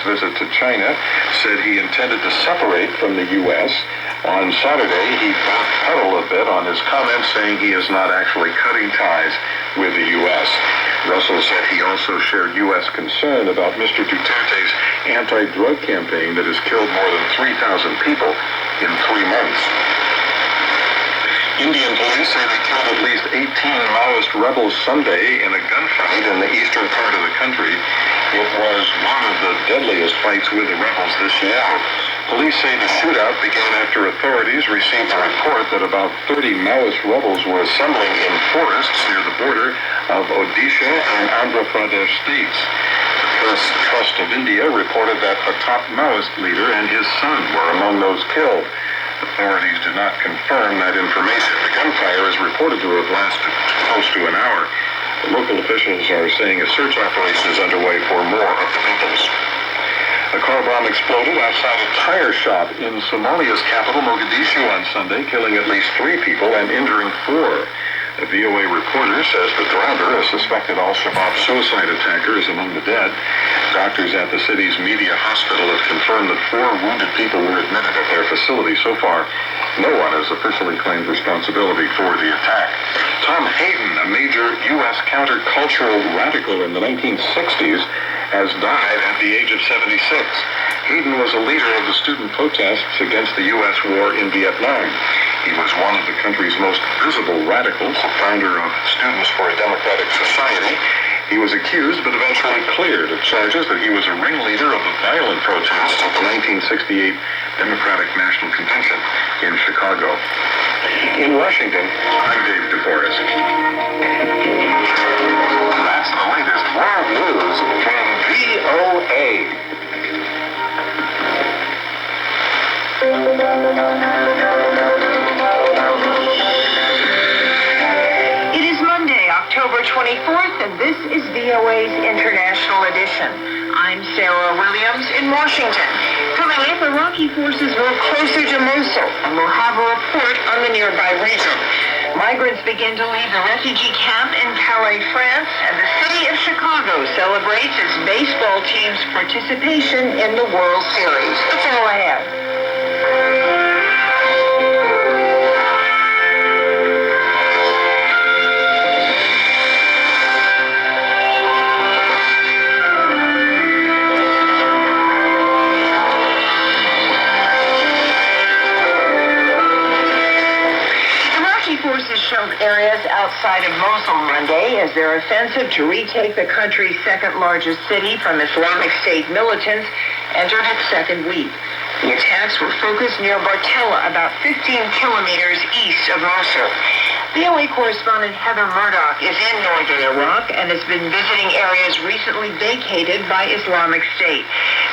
visit to China, said he intended to separate from the U.S. On Saturday, he backpedaled a bit on his comments, saying he is not actually cutting ties with the U.S. Russell said he also shared U.S. concern about Mr. Duterte's anti-drug campaign that has killed more than 3,000 people in 3 months. Indian police say they killed at least 18 Maoist rebels Sunday in a gunfight in the eastern part of the country. It was one of the deadliest fights with the rebels this year. Police say the shootout began after authorities received a report that about 30 Maoist rebels were assembling in forests near the border of Odisha and Andhra Pradesh states. The Press Trust of India reported that a top Maoist leader and his son were among those killed. Authorities do not confirm that information. The gunfire is reported to have lasted close to an hour. Local officials are saying a search operation is underway for more of the victims. A car bomb exploded outside a tire shop in Somalia's capital, Mogadishu, on Sunday, killing at least 3 people and injuring 4. A VOA reporter says the driver, a suspected al-Shabaab suicide attacker, is among the dead. Doctors at the city's media hospital have confirmed that 4 wounded people were admitted at their facility. So far, no one has officially claimed responsibility for the attack. Tom Hayden, a major U.S. countercultural radical in the 1960s, has died at the age of 76. Hayden was a leader of the student protests against the U.S. war in Vietnam. He was one of the country's most visible radicals, the founder of Students for a Democratic Society. He was accused but eventually cleared of charges that he was a ringleader of the violent protests at the 1968 Democratic National Convention in Chicago. In Washington, I'm Dave DeForest. That's the latest world news from VOA. October 24th, and this is VOA's International Edition. I'm Sarah Williams in Washington. Coming up, Iraqi forces move closer to Mosul, and we'll have a report on the nearby region. Migrants begin to leave the refugee camp in Calais, France, and the city of Chicago celebrates its baseball team's participation in the World Series. That's all I have. Forces shelled areas outside of Mosul Monday as their offensive to retake the country's second-largest city from Islamic State militants entered its second week. The attacks were focused near Bartella, about 15 kilometers east of Mosul. VOA correspondent Heather Murdoch is in northern Iraq and has been visiting areas recently vacated by Islamic State.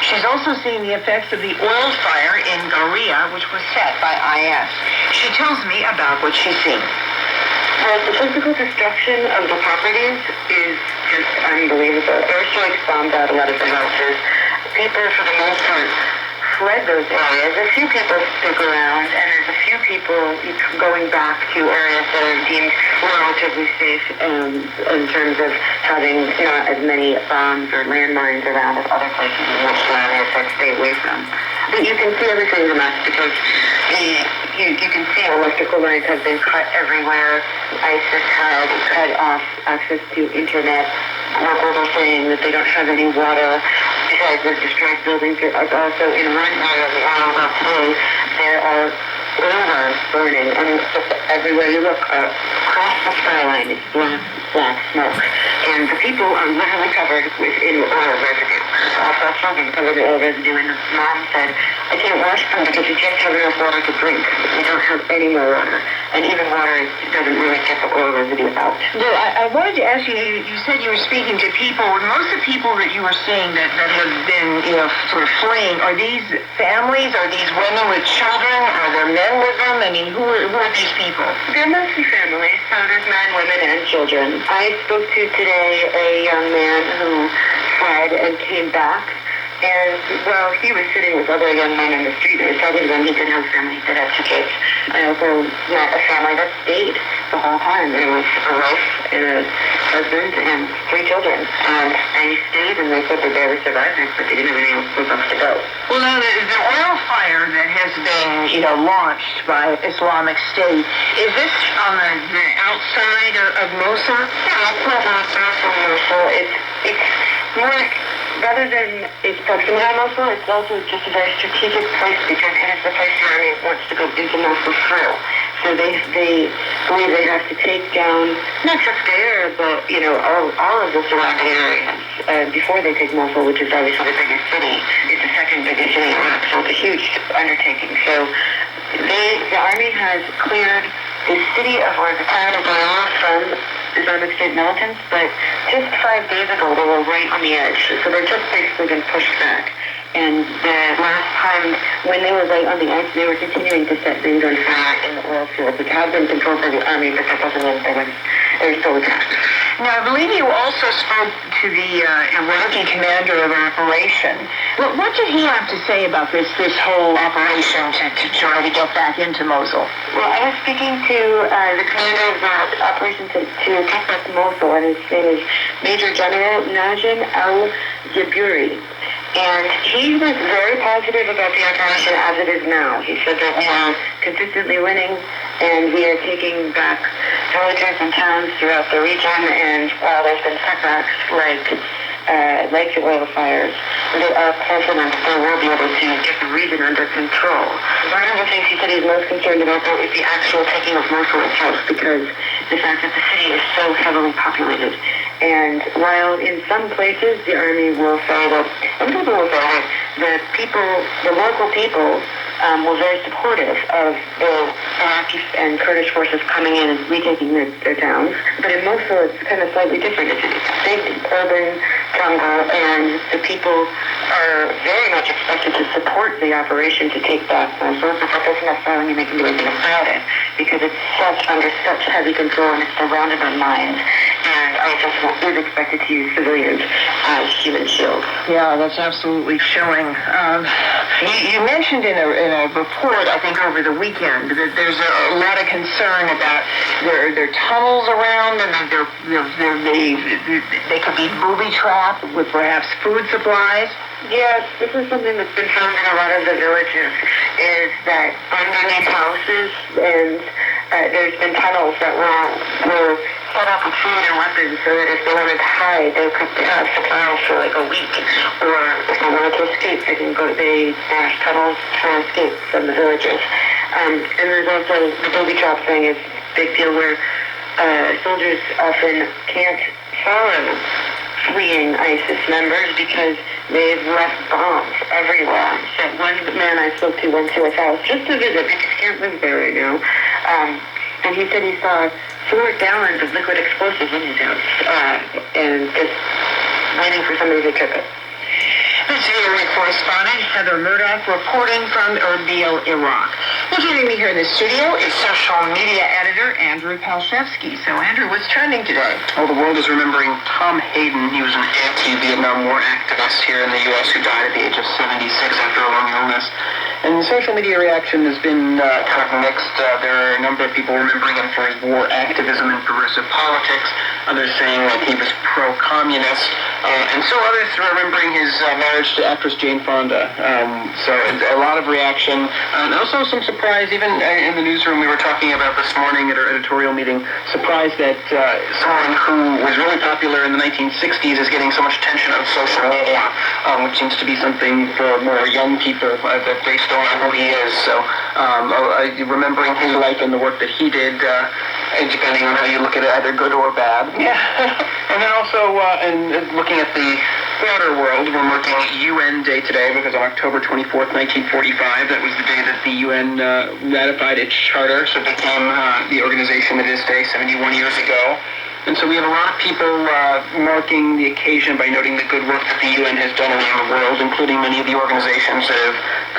She's also seen the effects of the oil fire in Garia, which was set by IS. She tells me about what she's seen. Well, the physical destruction of the properties is just unbelievable. Airstrikes bombed out a lot of the houses. People, for the most part, fled those areas. A few people stick around, and there's a few people going back to areas that are deemed relatively safe in terms of having not as many bombs or landmines around as other places in which the area said stay away from. But you can see everything's a mess because you can see electrical lines have been cut everywhere. ISIS had cut off access to internet. Locals are saying that they don't have any water. Besides the destroyed buildings, there are also in one area of the island of Peru, there are oil burning, and just everywhere you look, across the skyline, it's black smoke. And the people are literally covered in oil residue. Also, children covered in oil residue, and the mom said, I can't wash them because we just have enough water to drink. We don't have any more water. And even water doesn't really get the oil residue out. Well, I wanted to ask you, you said you were speaking to people. Most of the people that you were seeing that have been, sort of fleeing, are these families? Are these women with children? Are there men with them? I mean, who are these people? They're mostly families. So there's men, women, and children. I spoke to today a young man who fled and came back And while he was sitting with other young men in the street, they were talking to him. He did have family. He did have 2 kids. I also met a family that stayed the whole time. There was a wife and a husband and 3 children. And they stayed, and they said they barely survived it, but they didn't have anywhere else to go. Well, now, the oil fire that has been, launched by Islamic State, is this on the outside of Mosul? Yeah, it's not from Mosul. It's more, rather than its proximity to Mosul, it's also just a very strategic place because it is the place the army wants to go into Mosul through. So they believe they have to take down not just there, but all of the surrounding areas before they take Mosul, which is obviously the biggest city. It's the second biggest city in Iraq, so it's a huge undertaking. So the army has cleared the city of or the town of Bayam from Islamic State militants, but just 5 days ago they were right on the edge. So they're just basically been pushed back. And the last time when they were right on the edge, they were continuing to set things on fire in the oil fields, which have been controlled by the army, but that doesn't mean they were still attacked. Now, I believe you also spoke to the Iraqi commander of operation. What did he have to say about this whole operation to try to get back into Mosul? Well, I was speaking to the commander of the operation to take back Mosul, and his name is Major General Najim al-Jaburi. And he was very positive about the operation as it is now. He said that we are consistently winning, and we are taking back villages and towns throughout the region, and while there's been setbacks like the oil fires, they are confident they will be able to get the region under control. One of the things he said he's most concerned about, though, is the actual taking of Mosul itself, because the fact that the city is so heavily populated. And while in some places the army will say that, some people will say that the local people were very supportive of the Iraqi and Kurdish forces coming in and retaking their towns. But in Mosul, it's kind of slightly different. It's a big urban jungle, and the people are very much expected to support the operation to take back Mosul, but that doesn't necessarily mean they can do anything about it, because it's under such heavy control and it's surrounded by mines. And ISIS is expected to use civilians as human shields. Yeah, that's absolutely showing. You mentioned in a report, I think over the weekend, that there's a lot of concern about their tunnels around, and they could be booby-trapped with perhaps food supplies. Yes, this is something that's been found in a lot of the villages, is that underneath houses, and there's been tunnels that were set up with food and weapons so that if they wanted to hide, they could have supplies for like a week. Or if they wanted to escape, they dash tunnels to escape from the villages. And there's also the booby trap thing is a big deal where soldiers often can't follow fleeing ISIS members because they've left bombs everywhere. So one man I spoke to went to his house just to visit because he can't live there right now. And he said he saw 4 gallons of liquid explosives in his house and just waiting for somebody to trip it. This is VOA correspondent Heather Murdoch reporting from Erbil, Iraq. Well, joining me here in the studio is social media editor Andrew Palshevsky. So, Andrew, what's trending today? Well, the world is remembering Tom Hayden. He was an anti-Vietnam War activist here in the U.S. who died at the age of 76 after a long illness. And the social media reaction has been kind of mixed. There are a number of people remembering him for his war activism and progressive politics. Others saying that he was pro-communist. And so others remembering his marriage to actress Jane Fonda. So a lot of reaction. And also some surprise, even in the newsroom we were talking about this morning at our editorial meeting, surprised that someone who was really popular in the 1960s is getting so much attention on social media, which seems to be something for more young people that they still know who he is. So remembering his life and the work that he did, depending on how you look at it, either good or bad. Yeah. And then also looking at the broader world, we're marking UN Day today because on October 24th, 1945, that was the day that the UN ratified its charter, so it became the organization that it is today 71 years ago. And so we have a lot of people marking the occasion by noting the good work that the UN has done around the world, including many of the organizations that have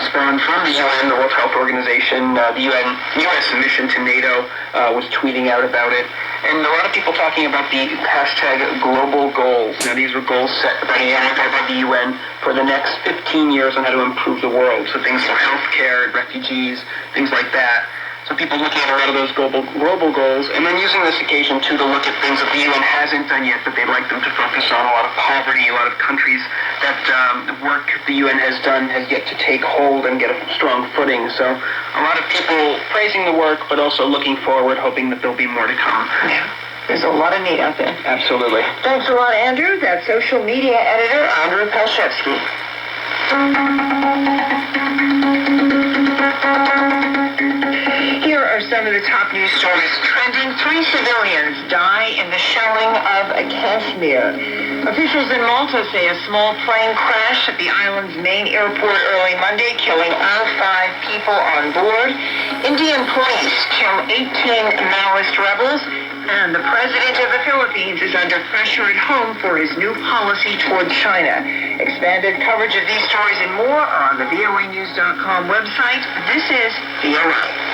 spawned from the UN, the World Health Organization, the U.S. mission to NATO was tweeting out about it. And a lot of people talking about the hashtag global goals. Now, these were goals set by the UN for the next 15 years on how to improve the world. So things like healthcare, refugees, things like that. So people looking at a lot of those global goals, and then using this occasion, too, to look at things that the UN hasn't done yet, but they'd like them to focus on. A lot of poverty, a lot of countries that the work the UN has done has yet to take hold and get a strong footing. So a lot of people praising the work, but also looking forward, hoping that there'll be more to come. Yeah. There's a lot of need out there. Absolutely. Thanks a lot, Andrew. That's social media editor Andrew Pelshevsky. Here are some of the top news stories trending. 3 civilians die in the shelling of Kashmir. Officials in Malta say a small plane crashed at the island's main airport early Monday, killing all 5 people on board. Indian police kill 18 Maoist rebels. And the president of the Philippines is under pressure at home for his new policy toward China. Expanded coverage of these stories and more are on the voanews.com website. This is VOA.